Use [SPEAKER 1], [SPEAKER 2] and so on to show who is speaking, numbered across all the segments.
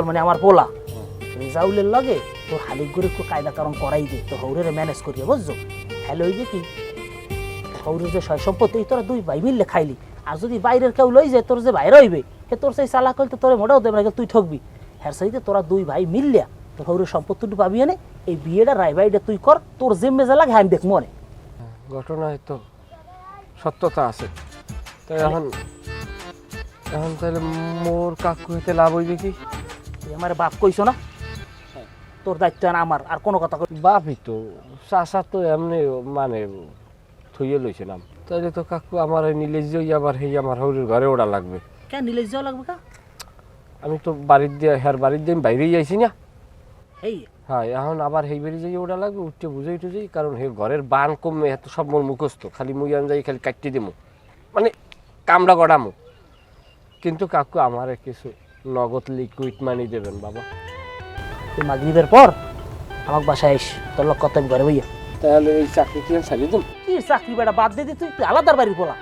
[SPEAKER 1] মানে আমার পোলা রেজাউলের লগে তোর হালিক করে একটু কায়দা কারণ করাই দে তো হৌরের ম্যানেজ করিয়া বুঝছো হ্যালো হইবে কি হৌরের যে সয় সম্পত্তি তোরা দুই ভাই মিললে খাইলি আর যদি বাইরের কেউ লই যায় তোর যে বাইরে হইবে সে তোর সেই চালাক হইতে তোরে মোটাও দেবে না তুই ঠকবি হ্যাঁ সাইতে তোরা দুই ভাই মিললিয়া তোর হৌরের সম্পত্তিটু পাবি এনে এই বিয়েটা রায়বাইটা তুই কর তোর জিম্মে যা লাগে আমি দেখ মনে
[SPEAKER 2] ঘটনায় তো সত্যতা আছে তাই এখন এখন তাহলে মোর কাকু হইতে লাভ হইবে কি
[SPEAKER 1] তুই আমার বাপ কইছো না তোর দায়িত্ব না আমার আর কোনো কথা
[SPEAKER 2] বাপই তো চাষা তো এমনি মানে থইয়ে লইছে নাম তাইলে তো কাকু আমার নিলে যাই আবার সেই আমার হৌরের ঘরে ওড়া লাগবে
[SPEAKER 1] কেন নিলে যাওয়া লাগবে কা
[SPEAKER 2] আমি তো বাড়ির দিয়ে হ্যার বাড়ির দিয়ে বাইরেই যাইছি না
[SPEAKER 1] এই
[SPEAKER 2] হ্যাঁ এখন আবার সেই বাড়ি যাই ওটা লাগবে উঠতে বুঝাই টুঝাই কারণ হে ঘরের বান কমে এত সব মোর মুখস্থ খালি মুই আন যাই খালি কাটতে দিমু মানে কামড়া গড়ামু কিন্তু কাকু আমারে কিছু নগদ লিকুইড মানি দেবেন বাবা
[SPEAKER 1] তুই মাগরিবের পর আমার বাসায় আইস তোর লোক কত ঘরে বইয়া
[SPEAKER 2] তাহলে এই চাকরি কি ছাড়িয়ে দিম
[SPEAKER 1] কি চাকরি বেটা বাদ দিয়ে তুই তুই আলাদার বাড়ির পোলা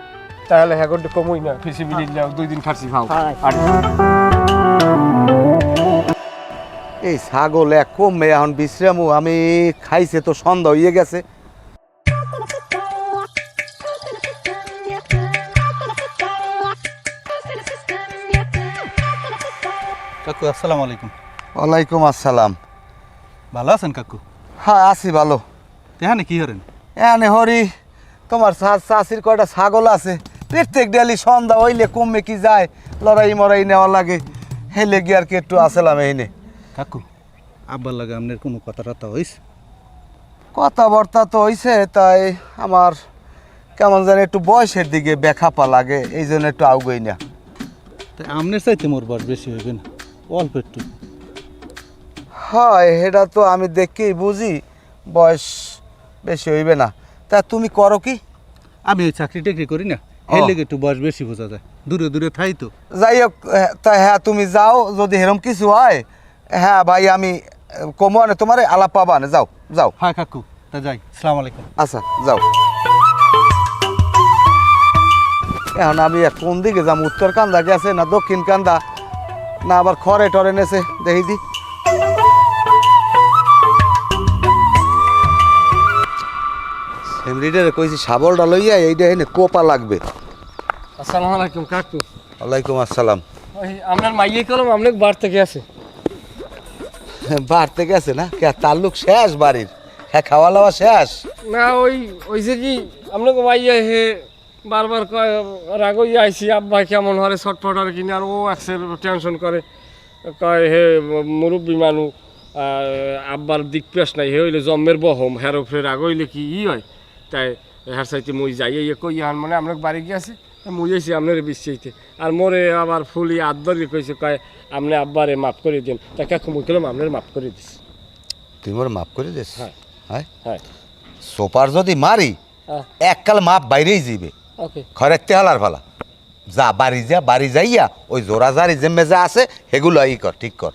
[SPEAKER 2] তাহলে হ্যাঁ করতে কমই না ফিসিবিলি যাও 2 দিন খাচ্ছি ভাও আর
[SPEAKER 3] এই ছাগল এক কমে এখন বিশ্রামু আমি খাইছে তো সন্ধ্যা হয়ে গেছে
[SPEAKER 4] কাকু আসসালামু আলাইকুম।
[SPEAKER 3] ওয়ালাইকুম আসসালাম।
[SPEAKER 4] ভালো আছেন কাকু?
[SPEAKER 3] হ্যাঁ আছি ভালো।
[SPEAKER 4] এখানে কি করেন?
[SPEAKER 3] এখানে হরি তোমার চাষির কয়টা ছাগল আছে প্রত্যেক ডেলি সন্ধ্যা হইলে কমে কি যায় লড়াই মড়াই নেওয়া লাগে হেলে গিয়ে আর কি একটু আসলাম এইনে।
[SPEAKER 4] কাকু আব্বার লাগে আপনার কোনো কথাবার্তা হয়েছে?
[SPEAKER 3] কথাবার্তা তো হইছে তাই আমার কেমন জানি একটু বয়সের দিকে বেখাপা লাগে এই জন্য একটু আউগই না।
[SPEAKER 4] তাই আপনার চাইতে মোর বয়স বেশি হইবে না অল্প একটু?
[SPEAKER 3] হয় এটা তো আমি দেখেই বুঝি বয়স বেশি হইবে না। তা তুমি করো কি?
[SPEAKER 4] আমি ওই চাকরি টাকরি করি না এর লেগে একটু বয়স বেশি বোঝা যায় দূরে দূরে থাই তো।
[SPEAKER 3] যাই হোক তা হ্যাঁ তুমি যাও যদি এরকম কিছু হয় হ্যাঁ ভাই আমি কমনে তোমার আলাপ পাবা না যাও যাও।
[SPEAKER 4] হ্যাঁ কাকু তা যাই আসসালামু আলাইকুম।
[SPEAKER 3] আচ্ছা যাও। এখন আমি কোন দিকে যাম উত্তর কান্দা গেছে না দক্ষিণ কান্দা না আবার খড়ে টরে নেছে দেখি দি। সেমরিটারে কইছি শাবলটা লইয়া এইটা এনে কোপা লাগবে।
[SPEAKER 2] আসসালামু আলাইকুম কাকু।
[SPEAKER 3] ওয়ালাইকুম আসসালাম।
[SPEAKER 2] ওই আপনার মাইয়ে কলম আপনার বার থেকে আছে?
[SPEAKER 3] বাড়তে গেছে না কে তাল্লুক শেষ বাড়ির? হ্যাঁ খাওয়া দাওয়া শেষ
[SPEAKER 2] না ওই যে কি আপনাকে মাইয়া হে বারবার কয় রাগই আইছি আব্বা কেমন হরে ছটফট আর কিনে আর ও একসের টেনশন করে কয় হে মুরব্বী মানু আব্বার দিক পেশ নাই হে হইলে জন্মের বহম হের উপরে রাগ হইলে কি হয় তাই হ্যার চাইতে মুই যাই কই হান মানে আপনাকে বাড়ি গিয়েছে মুই যাইছি আপনার বিশ্বাইতে আর মোরে আবার ফুলি আদরি কইছে কয় আপনি আব্বারে মাফ করে দিন তা কাকু মুই কলম আপনার মাফ করে দিস।
[SPEAKER 3] তুই মোর মাফ করে দিস?
[SPEAKER 2] হ্যাঁ
[SPEAKER 3] হ্যাঁ
[SPEAKER 2] হ্যাঁ
[SPEAKER 3] সোপার যদি মারি এককাল মাপ বাইরেই যাইবে
[SPEAKER 2] ওকে
[SPEAKER 3] খরের তেহালার ফালা যা বাড়ি যাইয়া ওই জোড়া জারি যে মেজা আছে সেগুলো ই কর ঠিক কর।